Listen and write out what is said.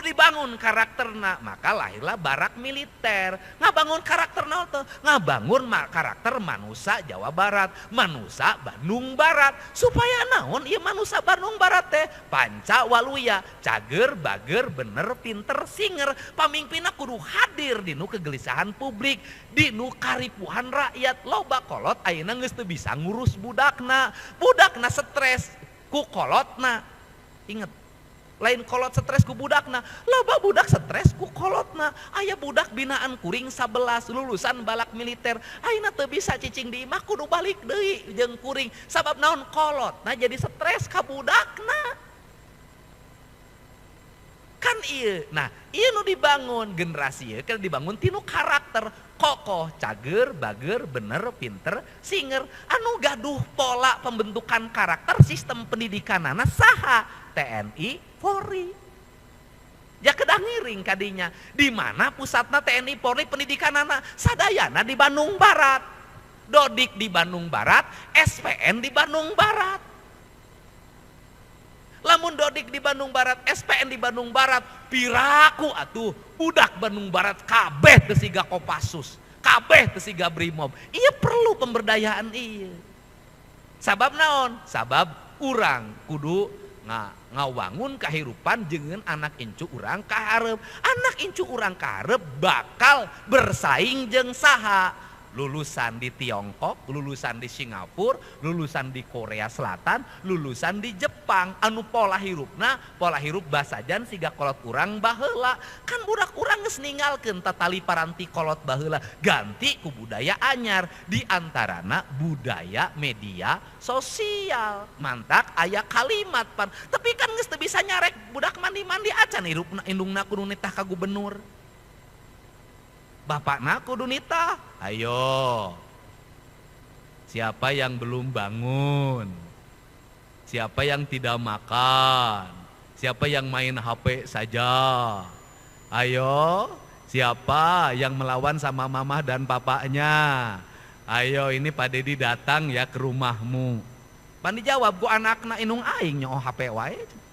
dibangun karakterna, maka lahirlah barak militer. Ngabangun karakter naon teh? Ngabangun karakter manusia Jawa Barat, manusia Bandung Barat. Supaya naon ieu manusia Bandung Barat teh panca waluya, cager, bager, bener, pinter, singer. Pamimpinna kudu hadir di nu kegelisahan publik, di nu karipuhan rakyat. Loba kolot ayeuna geus teu bisa ngurus budakna. Budakna stres ku kolotna. Ingat, lain kolot stres ku budakna, loba budak stres ku kolotna. Aya budak binaan kuring 11 lulusan balak militer, ayeuna teu bisa cicing di imah kudu balik deui jeung kuring. Sabab naon? Kolotna jadi stres ka budakna. Kan ieu. Nah, ieu nu dibangun generasi ieu kan dibangun tinu karakter kokoh, cager, bager, bener, pinter, singer. Anu gaduh pola pembentukan karakter sistem pendidikanana saha? TNI Polri. Ya kedah ngiring kadinya. Di mana pusatna TNI Polri pendidikanana? Sadayana di Bandung Barat. Dodik di Bandung Barat, SPN di Bandung Barat. Lamun Dodik di Bandung Barat, SPN di Bandung Barat, piraku atuh budak Bandung Barat kabeh teu siga Kopassus, kabeh teu siga Brimob. Ieu perlu pemberdayaan ieu. Sabab naon? Sabab urang kudu ngawangun kahirupan jeung anak incu urang kaharep. Anak incu urang kaharep bakal bersaing jeung saha? Lulusan di Tiongkok, lulusan di Singapura, lulusan di Korea Selatan, lulusan di Jepang. Anu pola hirupna, pola hirup basajan siga kolot urang baheula. Kan budak urang geus ninggalkeun tatali paranti kolot baheula, ganti ku budaya anyar, di antarana budaya media sosial. Mantak aya kalimat pan, tapi kan geus teu bisa nyarek budak mandi-mandi acan hirupna indungna kudu nitah ka gubernur. Bapakna kudu nitah, ayo siapa yang belum bangun, siapa yang tidak makan, siapa yang main HP saja, ayo siapa yang melawan sama mamah dan papanya, ayo ini Pak Dedi datang ya ke rumahmu. Pan dijawab ku anakna inung aing nyoh HP wae.